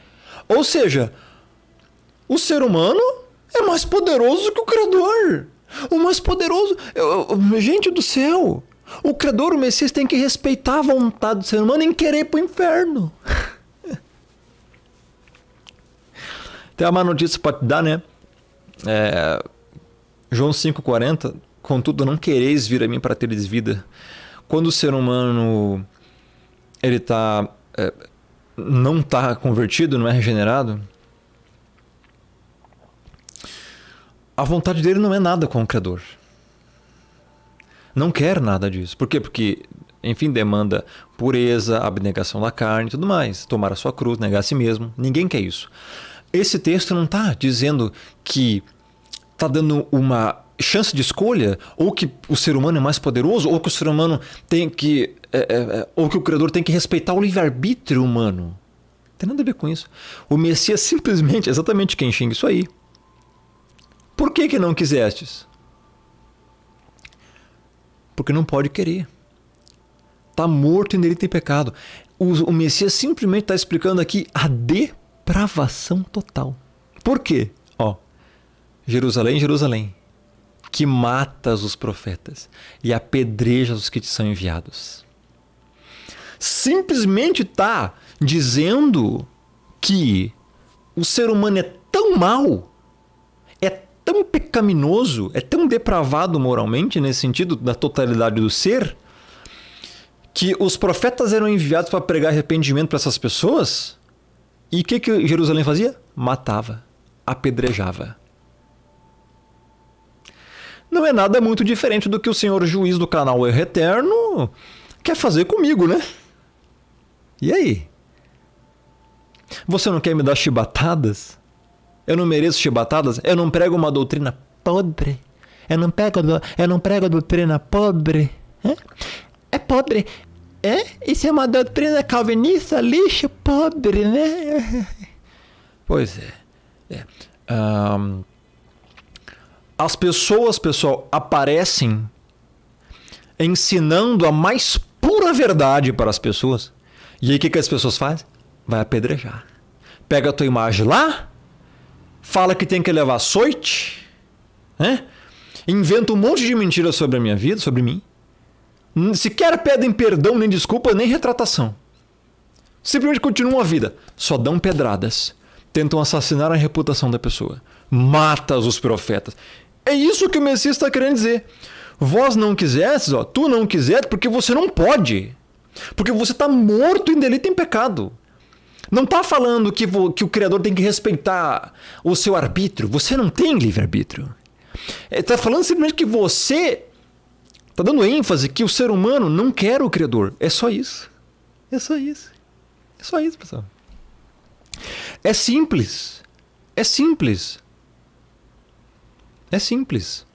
Ou seja, o ser humano é mais poderoso que o Criador. O mais poderoso... Gente do céu! O Criador, o Messias, tem que respeitar a vontade do ser humano em querer ir para o inferno. Tem uma má notícia para te dar, né? João 5,40. Contudo, não quereis vir a mim para teres vida. Quando o ser humano ele não está convertido, não é regenerado, a vontade dele não é nada com o Criador. Não quer nada disso. Por quê? Porque, enfim, demanda pureza, abnegação da carne e tudo mais. Tomar a sua cruz, negar a si mesmo. Ninguém quer isso. Esse texto não está dizendo que está dando uma chance de escolha, ou que o ser humano é mais poderoso, ou que o ser humano tem que... ou que o Criador tem que respeitar o livre-arbítrio humano. Tem nada a ver com isso. O Messias simplesmente, exatamente quem xinga isso aí. Por que não quisestes? Porque não pode querer. Está morto em delito e pecado. O Messias simplesmente está explicando aqui a depravação total. Por quê? Jerusalém, Jerusalém, que matas os profetas e apedrejas os que te são enviados. Simplesmente está dizendo que o ser humano é tão mau, é tão pecaminoso, é tão depravado moralmente, nesse sentido da totalidade do ser, que os profetas eram enviados para pregar arrependimento para essas pessoas, e o que Jerusalém fazia? Matava, apedrejava. Não é nada muito diferente do que o senhor juiz do canal Erro Eterno quer fazer comigo, né? E aí? Você não quer me dar chibatadas? Eu não mereço chibatadas? Eu não prego uma doutrina pobre? Eu não prego a doutrina pobre? É pobre? Isso é uma doutrina calvinista, lixo, pobre, né? Pois é. As pessoas, pessoal, aparecem ensinando a mais pura verdade para as pessoas. E aí o que as pessoas fazem? Vai apedrejar. Pega a tua imagem lá, fala que tem que levar açoite, né? Inventa um monte de mentiras sobre a minha vida, sobre mim. Sequer pedem perdão, nem desculpa, nem retratação. Simplesmente continuam a vida. Só dão pedradas. Tentam assassinar a reputação da pessoa. Matas os profetas. É isso que o Messias está querendo dizer. Vós não quisestes, tu não quiseste porque você não pode. Porque você está morto em delito e em pecado. Não está falando que o Criador tem que respeitar o seu arbítrio. Você não tem livre-arbítrio. Está falando simplesmente que você está dando ênfase que o ser humano não quer o Criador. É só isso. É só isso. É só isso, pessoal. É simples. É simples. É simples.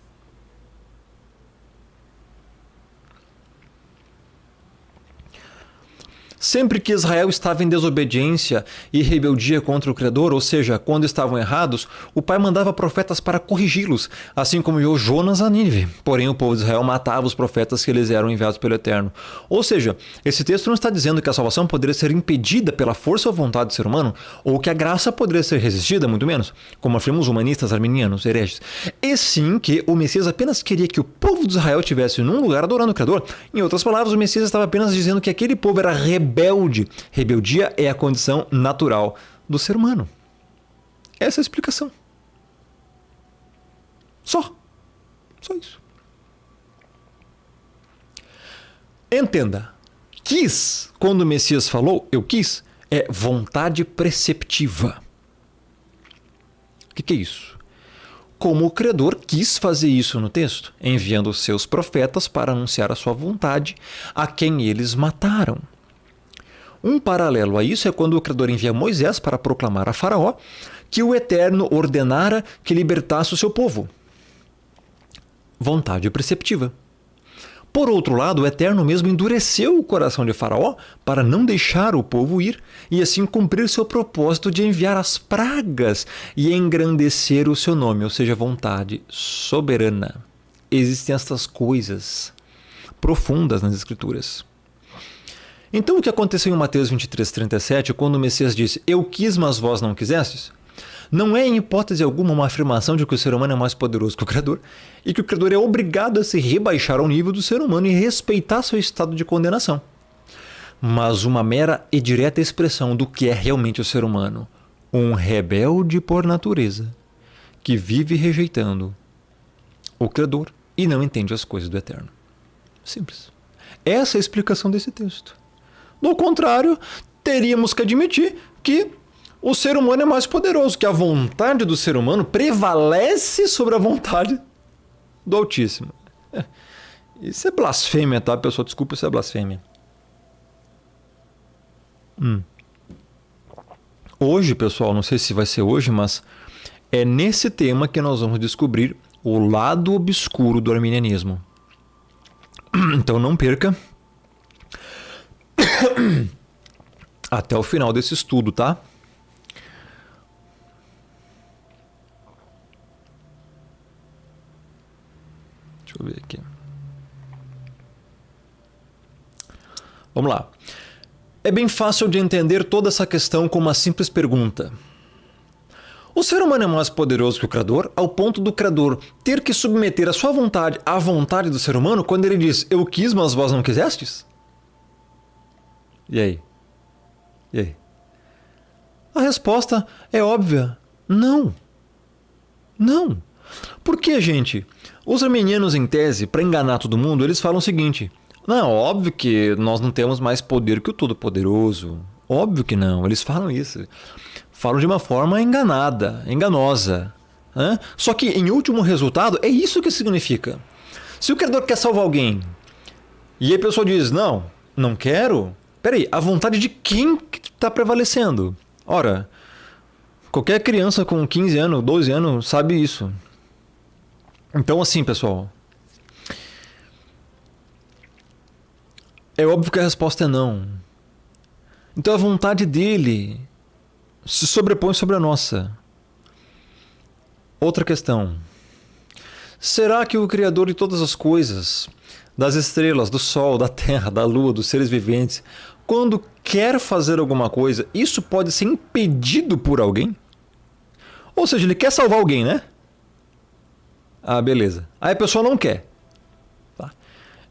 Sempre que Israel estava em desobediência e rebeldia contra o Criador, ou seja, quando estavam errados, o Pai mandava profetas para corrigi-los, assim como enviou Jonas a Nínive. Porém, o povo de Israel matava os profetas que eles eram enviados pelo Eterno. Ou seja, esse texto não está dizendo que a salvação poderia ser impedida pela força ou vontade do ser humano, ou que a graça poderia ser resistida, muito menos, como afirmam os humanistas arminianos, hereges. E sim que o Messias apenas queria que o povo de Israel estivesse num lugar adorando o Criador. Em outras palavras, o Messias estava apenas dizendo que aquele povo era rebelde. Rebeldia é a condição natural do ser humano. Essa é a explicação. Só isso. Entenda. Quis, quando o Messias falou, eu quis, é vontade preceptiva. O que é isso? Como o Criador quis fazer isso no texto, enviando os seus profetas para anunciar a sua vontade a quem eles mataram. Um paralelo a isso é quando o Criador envia Moisés para proclamar a Faraó que o Eterno ordenara que libertasse o seu povo. Vontade preceptiva. Por outro lado, o Eterno mesmo endureceu o coração de Faraó para não deixar o povo ir e assim cumprir seu propósito de enviar as pragas e engrandecer o seu nome, ou seja, vontade soberana. Existem estas coisas profundas nas Escrituras. Então o que aconteceu em Mateus 23:37, quando o Messias disse, eu quis, mas vós não quisestes, não é em hipótese alguma uma afirmação de que o ser humano é mais poderoso que o Criador e que o Criador é obrigado a se rebaixar ao nível do ser humano e respeitar seu estado de condenação, mas uma mera e direta expressão do que é realmente o ser humano, um rebelde por natureza, que vive rejeitando o Criador e não entende as coisas do Eterno. Simples. Essa é a explicação desse texto. Do contrário, teríamos que admitir que o ser humano é mais poderoso, que a vontade do ser humano prevalece sobre a vontade do Altíssimo. Isso é blasfêmia, tá, pessoal? Desculpa, isso é blasfêmia. Hoje, pessoal, não sei se vai ser hoje, mas é nesse tema que nós vamos descobrir o lado obscuro do arminianismo. Então não perca até o final desse estudo, tá? Deixa eu ver aqui. Vamos lá. É bem fácil de entender toda essa questão com uma simples pergunta. O ser humano é mais poderoso que o Criador, ao ponto do Criador ter que submeter a sua vontade à vontade do ser humano quando ele diz: eu quis, mas vós não quisestes? E aí? E aí? A resposta é óbvia. Não. Não. Por que, gente? Os arminianos, em tese, para enganar todo mundo, eles falam o seguinte: não, óbvio que nós não temos mais poder que o Todo-Poderoso. Óbvio que não. Eles falam isso. Falam de uma forma enganada, enganosa. Só que, em último resultado, é isso que significa. Se o Criador quer salvar alguém e a pessoa diz: não, não quero. Peraí, a vontade de quem está prevalecendo? Ora, qualquer criança com 15 anos, 12 anos sabe isso. Então, assim, pessoal, é óbvio que a resposta é não. Então a vontade dele se sobrepõe sobre a nossa. Outra questão. Será que o Criador de todas as coisas, das estrelas, do Sol, da Terra, da Lua, dos seres viventes, quando quer fazer alguma coisa, isso pode ser impedido por alguém? Ou seja, ele quer salvar alguém, né? Ah, beleza. Aí a pessoa não quer. Tá.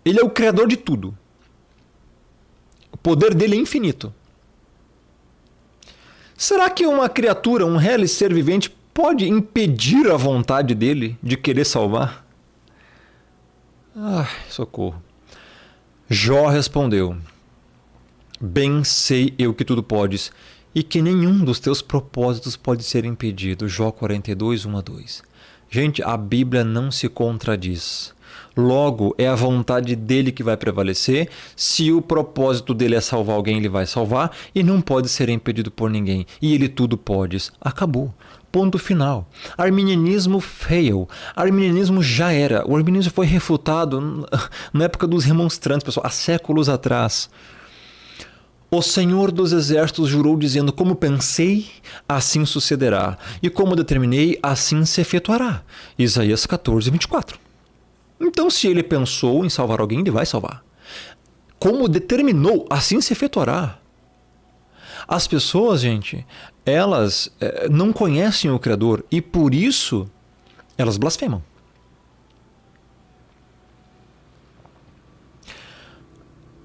Ele é o Criador de tudo. O poder dele é infinito. Será que uma criatura, um real ser vivente, pode impedir a vontade dele de querer salvar? Ai, socorro. Jó respondeu: bem sei eu que tudo podes, e que nenhum dos teus propósitos pode ser impedido. Jó 42, 1 a 2. Gente, a Bíblia não se contradiz. Logo, é a vontade dele que vai prevalecer. Se o propósito dele é salvar alguém, ele vai salvar e não pode ser impedido por ninguém. E ele tudo pode. Acabou. Ponto final. Arminianismo fail. Arminianismo já era. O arminianismo foi refutado na época dos remonstrantes, pessoal, há séculos atrás. O Senhor dos Exércitos jurou dizendo: como pensei, assim sucederá. E como determinei, assim se efetuará. Isaías 14, 24. Então, se ele pensou em salvar alguém, ele vai salvar. Como determinou, assim se efetuará. As pessoas, gente, elas não conhecem o Criador e por isso elas blasfemam.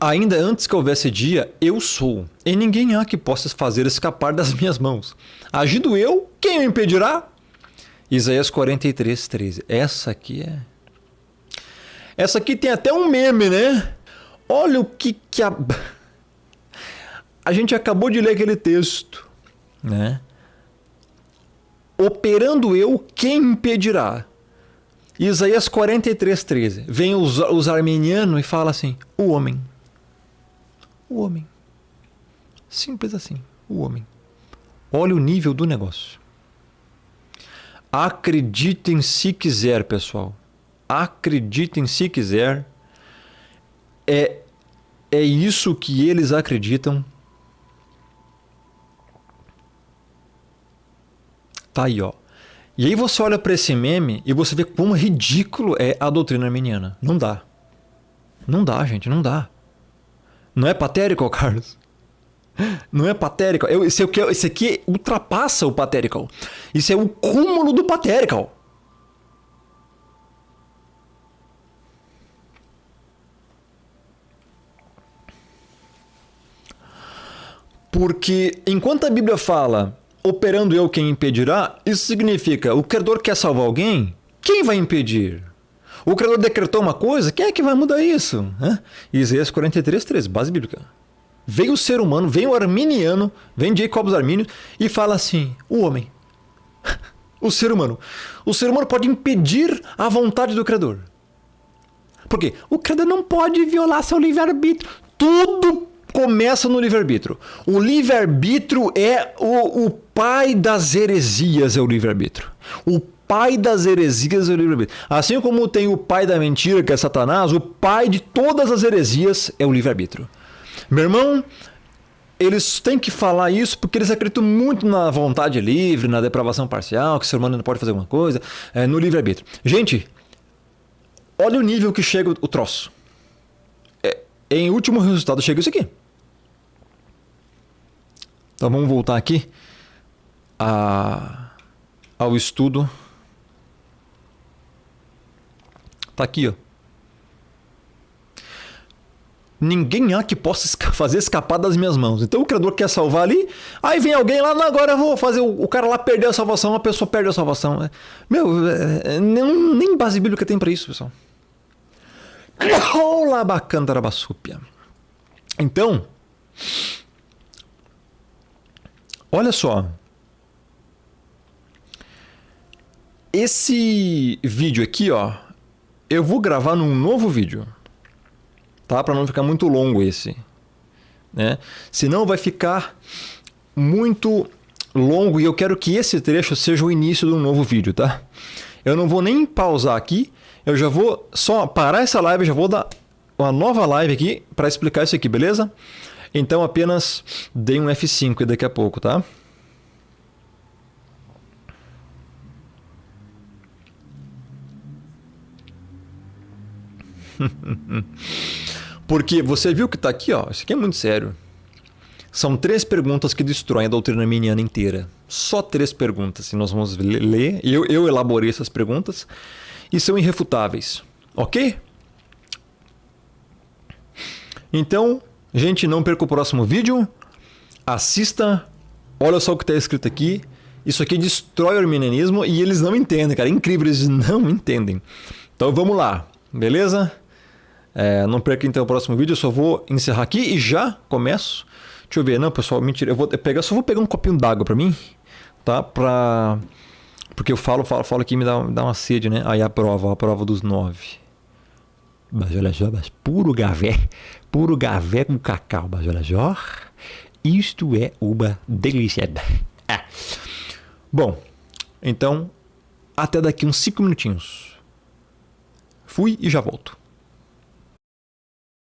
Ainda antes que houvesse dia, eu sou, e ninguém há que possa fazer escapar das minhas mãos. Agindo eu, quem o impedirá? Isaías 43, 13. Essa aqui tem até um meme, né? Olha o que a gente acabou de ler aquele texto, né? Operando eu, quem impedirá? Isaías 43, 13. Vem os arminianos e fala assim: o homem. O homem. Simples assim. O homem. Olha o nível do negócio. Acreditem se quiser, pessoal. Acreditem se quiser. É isso que eles acreditam. Tá aí, ó. E aí você olha para esse meme e você vê quão ridículo é a doutrina arminiana. Não dá. Não dá, gente, não dá. Não é patético, Carlos? Não é patético. Esse aqui ultrapassa o patético. Isso é o cúmulo do patético. Porque enquanto a Bíblia fala: operando eu, quem impedirá? Isso significa: o Criador quer salvar alguém? Quem vai impedir? O Criador decretou uma coisa? Quem é que vai mudar isso? Isaías 43, 13, base bíblica. Vem o ser humano, vem o arminiano, vem Jacobus Armínio e fala assim: o homem, o ser humano. O ser humano pode impedir a vontade do Criador. Por quê? O Criador não pode violar seu livre-arbítrio. Tudo começa no livre-arbítrio. O livre-arbítrio é o pai das heresias, é o livre-arbítrio. O pai das heresias é o livre-arbítrio. Assim como tem o pai da mentira, que é Satanás, o pai de todas as heresias é o livre-arbítrio. Meu irmão, eles têm que falar isso porque eles acreditam muito na vontade livre, na depravação parcial, que o ser humano não pode fazer alguma coisa, no livre-arbítrio. Gente, olha o nível que chega o troço. Em último resultado chega isso aqui. Então vamos voltar aqui ao estudo. Tá aqui, ó. Ninguém há que possa fazer escapar das minhas mãos. Então o Criador quer salvar ali, aí vem alguém lá, agora eu vou fazer o cara lá perder a salvação, a pessoa perde a salvação. Meu, nem base bíblica tem pra isso, pessoal. Olá, bacantarabassúpia. Então, olha só. Esse vídeo aqui, ó, eu vou gravar num novo vídeo. Tá? Para não ficar muito longo esse, né? Senão vai ficar muito longo e eu quero que esse trecho seja o início de um novo vídeo, tá? Eu não vou nem pausar aqui, eu já vou só parar essa live, já vou dar uma nova live aqui para explicar isso aqui, beleza? Então apenas dei um F5 daqui a pouco, tá? Porque você viu que está aqui, ó, isso aqui é muito sério. São 3 perguntas que destroem a doutrina arminiana inteira. Só 3 perguntas. E nós vamos ler. Eu elaborei essas perguntas e são irrefutáveis. Ok? Então, gente, não perca o próximo vídeo. Assista. Olha só o que está escrito aqui. Isso aqui destrói o arminianismo e eles não entendem, cara. É incrível, eles não entendem. Então vamos lá. Beleza? Não perca então o próximo vídeo, eu só vou encerrar aqui e já começo. Deixa eu ver, não pessoal, mentira, só vou pegar um copinho d'água pra mim, tá? Porque eu falo aqui e me dá uma sede, né? Aí a prova dos 9. Mas olha só, puro café com cacau, mas olha só, isto é uma delícia. Bom, então, até daqui uns 5 minutinhos. Fui e já volto.